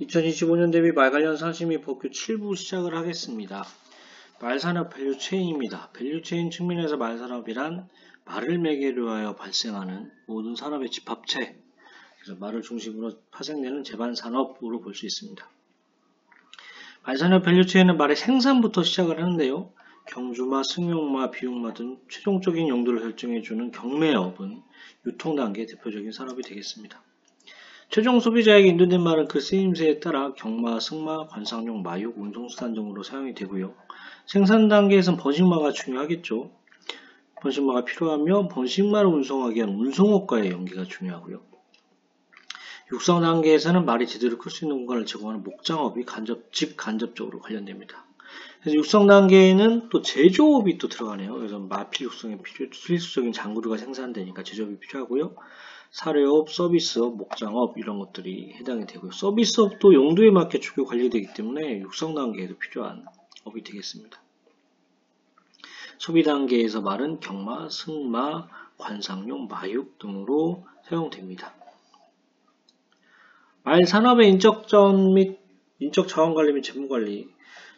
2025년 대비 말 관련 상심위 법규 7부 시작을 하겠습니다. 말산업 밸류체인입니다. 밸류체인 측면에서 말산업이란 말을 매개로 하여 발생하는 모든 산업의 집합체, 그래서 말을 중심으로 파생되는 제반산업으로 볼 수 있습니다. 말산업 밸류체인은 말의 생산부터 시작을 하는데요. 경주마, 승용마, 비용마 등 최종적인 용도를 결정해주는 경매업은 유통단계의 대표적인 산업이 되겠습니다. 최종 소비자에게 인도된 말은 그 쓰임새에 따라 경마, 승마, 관상용, 마육, 운송수단 등으로 사용이 되고요. 생산 단계에선 번식마가 중요하겠죠. 번식마가 필요하며 번식마를 운송하기 위한 운송업과의 연계가 중요하고요. 육성 단계에서는 말이 제대로 클 수 있는 공간을 제공하는 목장업이 간접적으로 관련됩니다. 그래서 육성 단계에는 또 제조업이 또 들어가네요. 그래서 마필 육성에 필수적인 장구류가 생산되니까 제조업이 필요하고요. 사료업, 서비스업, 목장업 이런 것들이 해당이 되고요. 서비스업도 용도에 맞게 주교 관리되기 때문에 육성 단계에도 필요한 업이 되겠습니다. 소비 단계에서 말은 경마, 승마, 관상용, 마육 등으로 사용됩니다. 말 산업의 인적전 및 인적 자원관리 및 재무관리,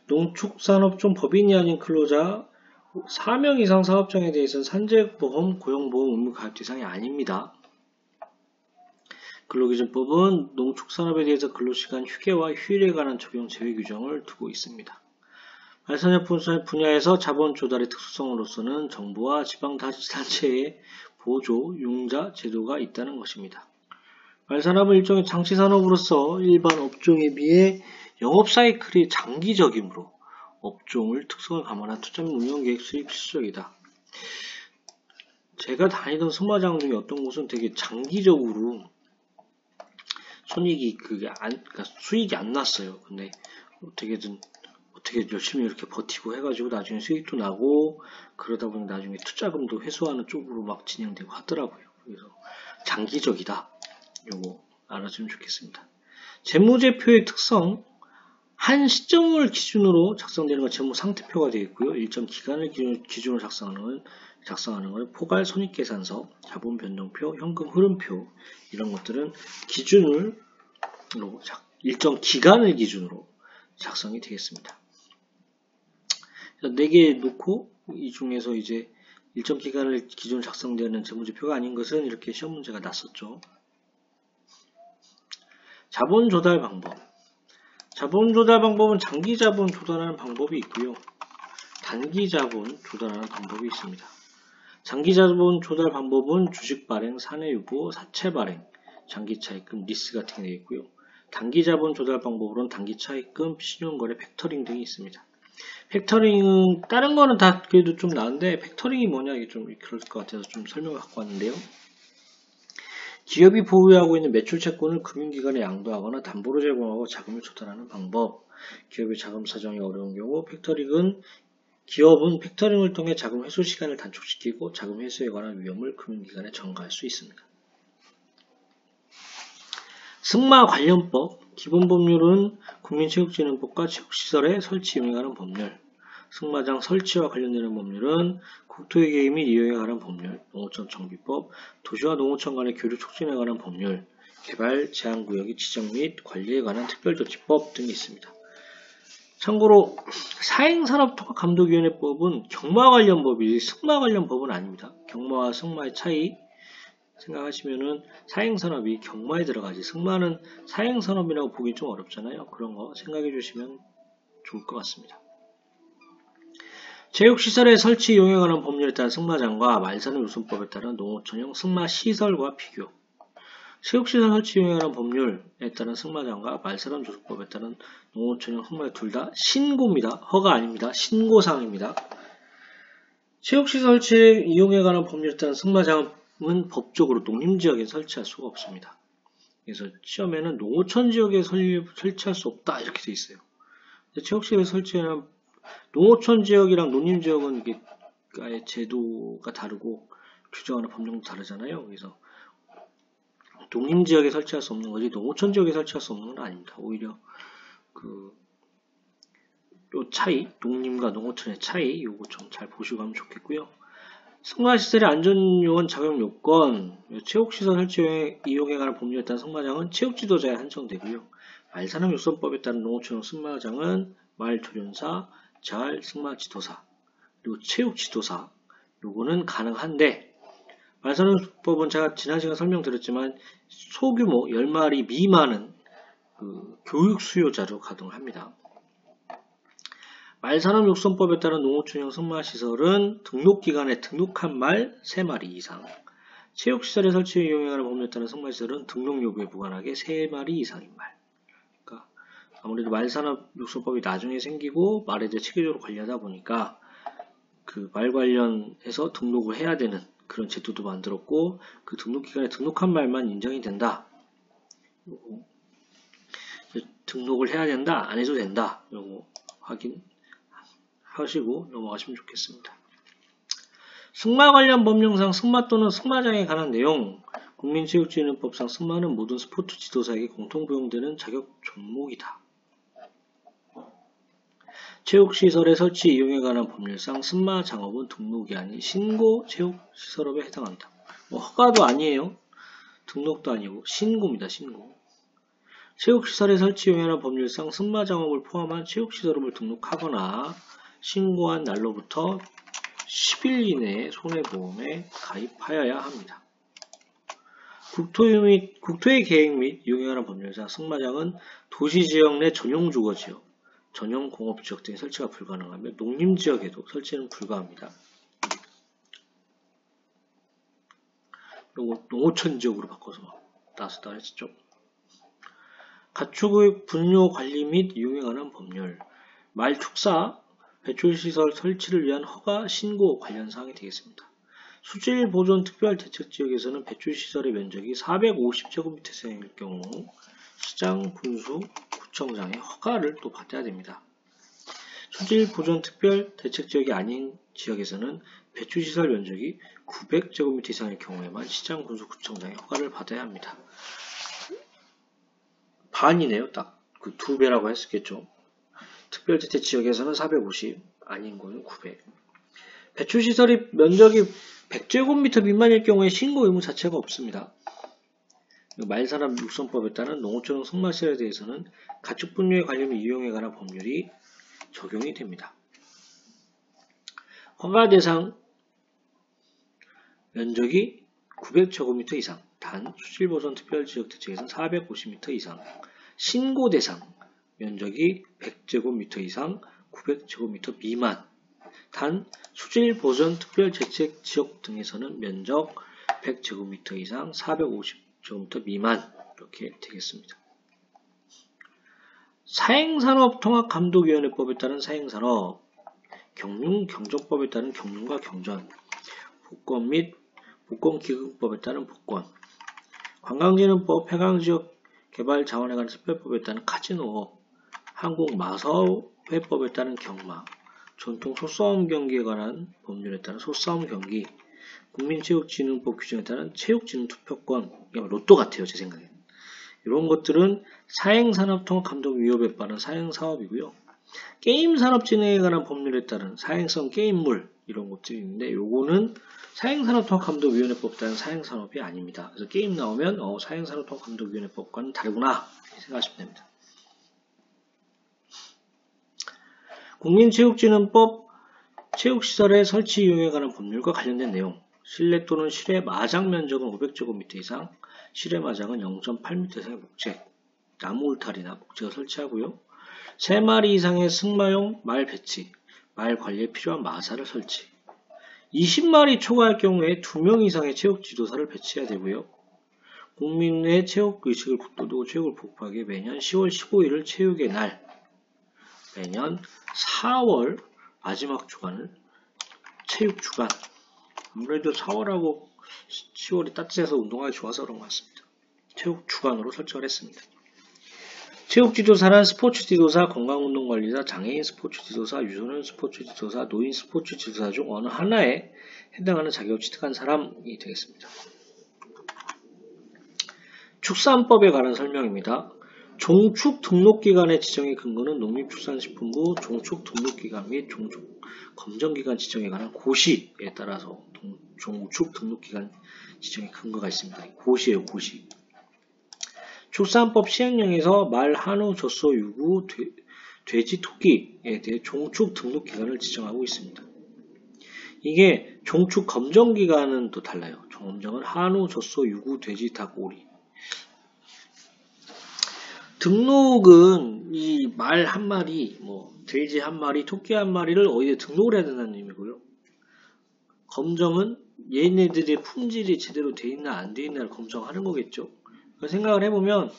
농축산업종 법인이 아닌 근로자 4명 이상 사업장에 대해서는 산재보험, 고용보험 의무 가입 대상이 아닙니다. 근로기준법은 농축산업에 대해서 근로시간 휴게와 휴일에 관한 적용 제외 규정을 두고 있습니다. 말산업 분야에서 자본 조달의 특수성으로서는 정부와 지방자치단체의 보조, 융자 제도가 있다는 것입니다. 말산업은 일종의 장치산업으로서 일반 업종에 비해 영업사이클이 장기적이므로 업종을 특성을 감안한 투자 및 운영계획 수립이 필수적이다. 제가 다니던 승마장 중에 어떤 곳은 되게 장기적으로 그러니까 수익이 안 났어요. 근데 어떻게 열심히 이렇게 버티고 해가지고 나중에 수익도 나고 그러다 보니 나중에 투자금도 회수하는 쪽으로 막 진행되고 하더라고요. 그래서 장기적이다. 요거 알아주면 좋겠습니다. 재무제표의 특성, 한 시점을 기준으로 작성되는 건 재무상태표가 되어 있고요. 일정 기간을 기준으로 작성하는 것은 포괄 손익계산서, 자본변동표, 현금 흐름표 이런 것들은 기준으로 일정 기간을 기준으로 작성이 되겠습니다. 4개 놓고 이 중에서 이제 일정 기간을 기준으로 작성되는 재무제표가 아닌 것은 이렇게 시험 문제가 났었죠. 자본 조달 방법. 자본 조달 방법은 장기 자본 조달하는 방법이 있고요. 단기 자본 조달하는 방법이 있습니다. 장기 자본 조달 방법은 주식 발행, 사내 유보, 사채 발행, 장기 차입금, 리스 같은 게 되어 있고요. 단기 자본 조달 방법으로는 단기 차입금, 신용거래, 팩터링 등이 있습니다. 팩터링은 다른 거는 다 그래도 좀 나은데 팩터링이 뭐냐 이게 좀 그럴 것 같아서 좀 설명을 갖고 왔는데요. 기업이 보유하고 있는 매출 채권을 금융기관에 양도하거나 담보로 제공하고 자금을 조달하는 방법. 기업의 자금 사정이 어려운 경우 기업은 팩터링을 통해 자금 회수 시간을 단축시키고 자금 회수에 관한 위험을 금융기관에 전가할 수 있습니다. 승마 관련법. 기본 법률은 국민체육진흥법과 체육시설의 설치 이용에 관한 법률. 승마장 설치와 관련되는 법률은 국토의 개입 및 이용에 관한 법률, 농어촌 정비법, 도시와 농어촌 간의 교류 촉진에 관한 법률, 개발 제한구역의 지정 및 관리에 관한 특별조치법 등이 있습니다. 참고로 사행산업통합감독위원회법은 경마 관련 법이지 승마 관련 법은 아닙니다. 경마와 승마의 차이 생각하시면은 사행산업이 경마에 들어가지 승마는 사행산업이라고 보기 좀 어렵잖아요. 그런 거 생각해 주시면 좋을 것 같습니다. 체육시설의 설치 이용에 관한 법률에 따른 승마장과 말산업 유순법에 따른 농어촌형 승마시설과 비교. 체육시설 설치 이용에 관한 법률에 따른 승마장과 말산업 유순법에 따른 농어촌형 승마 둘 다 신고입니다. 허가 아닙니다. 신고사항입니다. 체육시설 설치 이용에 관한 법률에 따른 승마장은 법적으로 농림지역에 설치할 수가 없습니다. 그래서 시험에는 농어촌 지역에 설치할 수 없다 이렇게 되어 있어요. 체육시설 설치에는 농어촌 지역이랑 농림 지역은 이게 아예 제도가 다르고 규정하는 법령도 다르잖아요. 그래서 농림 지역에 설치할 수 없는 거지 농어촌 지역에 설치할 수 없는 건 아닙니다. 오히려 요 차이, 농림과 농어촌의 차이 요거 좀 잘 보시고 가면 좋겠고요. 승마시설의 안전요원 작용요건, 체육시설 설치 이용에 관한 법률에 따른 승마장은 체육지도자에 한정되고요. 말산업육선법에 따른 농어촌형 승마장은 말조련사, 잘 승마지도사, 그리고 체육지도사, 요거는 가능한데, 말산업법은 제가 지난 시간에 설명드렸지만 소규모 10마리 미만은 교육 수요자로 가동합니다. 말산업육선법에 따른 농어촌형 승마시설은 등록기간에 등록한 말 3마리 이상, 체육시설의 설치에 이용에 관한 법률에 따른 승마시설은 등록 요구에 무관하게 3마리 이상인 말. 그러니까 아무래도 말산업육선법이 나중에 생기고 말에 대해 체계적으로 관리하다 보니까 그 말 관련해서 등록을 해야 되는 그런 제도도 만들었고, 그 등록기간에 등록한 말만 인정이 된다. 등록을 해야 된다, 안 해도 된다. 요거 확인하시고 넘어가시면 좋겠습니다. 승마 관련 법령상 승마 또는 승마장에 관한 내용, 국민체육진흥법상 승마는 모든 스포츠 지도사에게 공통 부용되는 자격 종목이다. 체육시설의 설치 이용에 관한 법률상 승마장업은 등록이 아닌 신고 체육시설업에 해당한다. 허가도 아니에요. 등록도 아니고 신고입니다. 신고. 체육시설의 설치 이용에 관한 법률상 승마장업을 포함한 체육시설업을 등록하거나 신고한 날로부터 10일 이내에 손해보험에 가입하여야 합니다. 국토의 계획 및 이용에 관한 법률상 승마장은 도시지역 내 전용 주거지역, 전용 공업지역 등에 설치가 불가능하며 농림지역에도 설치는 불가합니다. 요거 농어촌 지역으로 바꿔서 따서 했었죠. 가축의 분뇨 관리 및 이용에 관한 법률, 말축사, 배출시설 설치를 위한 허가, 신고 관련 사항이 되겠습니다. 수질보존 특별대책지역에서는 배출시설의 면적이 450제곱미터 이상일 경우 시장, 군수, 구청장의 허가를 또 받아야 됩니다. 수질보존 특별대책지역이 아닌 지역에서는 배출시설 면적이 900제곱미터 이상일 경우에만 시장, 군수, 구청장의 허가를 받아야 합니다. 반이네요. 딱 그 2배라고 했었겠죠. 특별대책지역에서는 450, 아닌 거는 900. 배출시설이 면적이 100제곱미터 미만일 경우에 신고 의무 자체가 없습니다. 말산업육선법에 따른 농어촌형 승마시설에 대해서는 가축분뇨의 관리 및 이용에 관한 법률이 적용이 됩니다. 허가 대상 면적이 900제곱미터 이상, 단 수질보존 특별지역 대책에서는 450m 이상, 신고 대상 면적이 100제곱미터 이상, 900제곱미터 미만, 단 수질보존 특별대책지역 등에서는 면적 100제곱미터 이상, 450제곱미터 미만 이렇게 되겠습니다. 사행산업통합감독위원회법에 따른 사행산업, 경륜경정법에 따른 경륜과 경전, 복권 및 복권기금법에 따른 복권, 관광진흥법, 해강지역 개발 자원에 관한 특별법에 따른 카지노업, 한국마사회법에 따른 경마, 전통 소싸움 경기에 관한 법률에 따른 소싸움 경기, 국민체육진흥법 규정에 따른 체육진흥투표권, 로또 같아요, 제 생각에. 이런 것들은 사행산업통합감독위원회에 따른 사행사업이고요. 게임산업진흥에 관한 법률에 따른 사행성 게임물, 이런 것들이 있는데, 요거는 사행산업통합감독위원회법에 따른 사행산업이 아닙니다. 그래서 게임 나오면 사행산업통합감독위원회법과는 다르구나 생각하시면 됩니다. 국민체육진흥법, 체육시설의 설치 이용에 관한 법률과 관련된 내용, 실내 또는 실외 마장 면적은 500제곱미터 이상, 실외 마장은 0.8m 이상의 목재, 나무 울타리나 목재가 설치하고요. 3마리 이상의 승마용 말 배치, 말 관리에 필요한 마사를 설치, 20마리 초과할 경우에 2명 이상의 체육 지도사를 배치해야 되고요. 국민의 체육 의식을 북돋우고 체육을 보급하기 위해 매년 10월 15일을 체육의 날, 매년 4월 마지막 주간을 체육주간, 아무래도 4월하고 10월이 따뜻해서 운동하기 좋아서 그런 것 같습니다. 체육주간으로 설정을 했습니다. 체육지도사란 스포츠지도사, 건강운동관리사, 장애인 스포츠지도사, 유소년 스포츠지도사, 노인 스포츠지도사 중 어느 하나에 해당하는 자격을 취득한 사람이 되겠습니다. 축산법에 관한 설명입니다. 종축 등록기간의 지정의 근거는 농림축산식품부 종축 등록기간 및 종축 검정기간 지정에 관한 고시에 따라서 종축 등록기간 지정의 근거가 있습니다. 고시예요, 고시. 축산법 시행령에서 말, 한우, 젖소, 유구, 돼지, 토끼에 대해 종축 등록기간을 지정하고 있습니다. 이게 종축 검정기간은 또 달라요. 검정은 한우, 젖소, 유구, 돼지, 닭, 오리. 등록은 이 말 한 마리, 돼지 한 마리, 토끼 한 마리를 어디에 등록을 해야 된다는 의미고요. 검정은 얘네들의 품질이 제대로 돼 있나 안 돼 있나를 검정하는 거겠죠. 생각을 해보면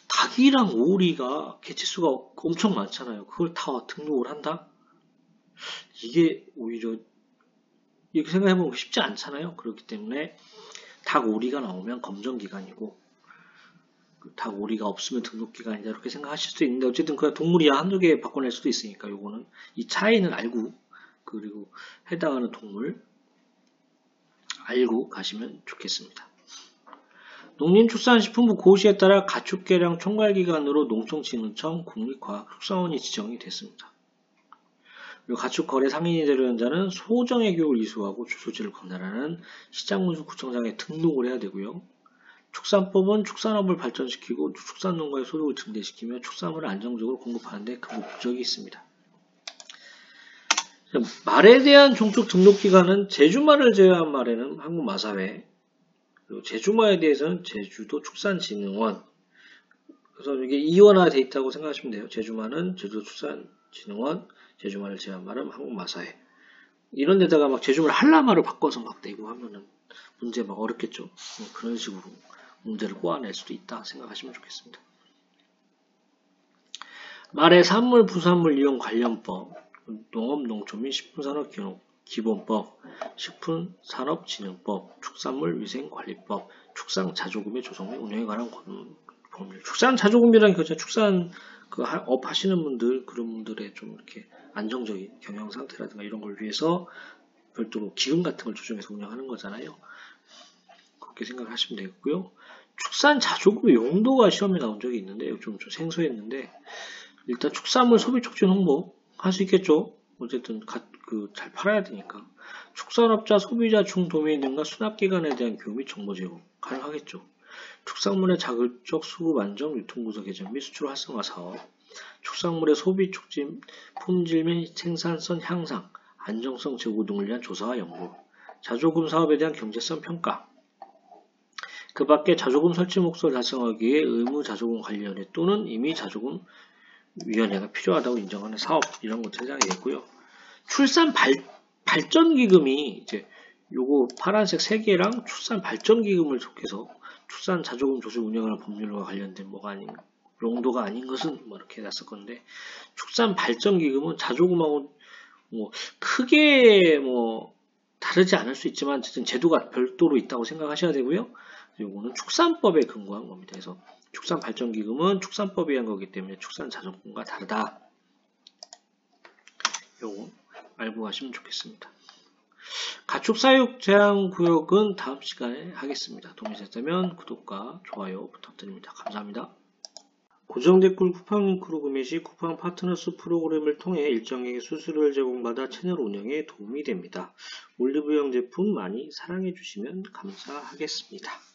닭이랑 오리가 개체수가 엄청 많잖아요. 그걸 다 등록을 한다? 이게 오히려 이렇게 생각해보면 쉽지 않잖아요. 그렇기 때문에 닭 오리가 나오면 검정기간이고 닭 오리가 없으면 등록기간이다 이렇게 생각하실 수도 있는데 어쨌든 그냥 동물이야 한두 개 바꿔낼 수도 있으니까 요거는 이 차이는 알고 그리고 해당하는 동물 알고 가시면 좋겠습니다. 농림축산식품부 고시에 따라 가축계량 총괄기관으로 농촌진흥청 국립과학축산원이 지정이 됐습니다. 그리고 가축거래 상인이 되려는 자는 소정의 교육을 이수하고 주소지를 관할하는 시장문수구청장에 등록을 해야 되고요. 축산법은 축산업을 발전시키고 축산농가의 소득을 증대시키며 축산물을 안정적으로 공급하는 데 큰 목적이 있습니다. 말에 대한 종축 등록기간은 제주말을 제외한 말에는 한국마사회, 그리고 제주말에 대해서는 제주도 축산진흥원. 그래서 이게 이원화되어 있다고 생각하시면 돼요. 제주말은 제주도 축산진흥원, 제주말을 제외한 말은 한국마사회. 이런 데다가 막 제주말 한라말을 바꿔서 막 내고 하면은 문제 막 어렵겠죠. 그런 식으로 문제를 꼬아낼 수도 있다 생각하시면 좋겠습니다. 말의 산물, 부산물 이용 관련법, 농업, 농촌 및 식품산업기본법, 식품산업진흥법, 축산물위생관리법, 축산자조금의 조성 및 운영에 관한 법률. 축산자조금이라는 게 축산 업 하시는 분들 그런 분들의 좀 이렇게 안정적인 경영 상태라든가 이런 걸 위해서 별도로 기금 같은 걸 조정해서 운영하는 거잖아요. 그렇게 생각을 하시면 되겠고요. 축산자조금의 용도가 시험에 나온 적이 있는데 좀 생소했는데 일단 축산물 소비 촉진 홍보 할 수 있겠죠. 어쨌든 잘 팔아야 되니까. 축산업자, 소비자, 중도매인 등과 수납기관에 대한 교육 및 정보 제공 가능하겠죠. 축산물의 자극적 수급 안정, 유통구조 개선 및 수출 활성화 사업, 축산물의 소비 촉진, 품질 및 생산성 향상, 안정성 제고 등을 위한 조사와 연구, 자조금 사업에 대한 경제성 평가, 그 밖에 자조금 설치 목적을 달성하기 위해 의무 자조금 관리위원회 또는 이미 자조금 위원회가 필요하다고 인정하는 사업 이런 거 제작이겠고요. 출산 발전기금이 이제 요거 파란색 3개랑 출산 발전기금을 속해서 출산 자조금 조직 운영하는 법률과 관련된 뭐가 아닌 용도가 아닌 것은 뭐 이렇게 해놨을 건데 출산 발전기금은 자조금하고 뭐 크게 뭐 다르지 않을 수 있지만 어쨌든 제도가 별도로 있다고 생각하셔야 되고요. 요거는 축산법에 근거한 겁니다. 그래서 축산발전기금은 축산법에 의한 거기 때문에 축산자조금과 다르다. 요거 알고 가시면 좋겠습니다. 가축사육 제한구역은 다음 시간에 하겠습니다. 도움이 됐다면 구독과 좋아요 부탁드립니다. 감사합니다. 고정 댓글 쿠팡 링크로 구매 시 쿠팡 파트너스 프로그램을 통해 일정액의 수수료를 제공받아 채널 운영에 도움이 됩니다. 올리브영 제품 많이 사랑해 주시면 감사하겠습니다.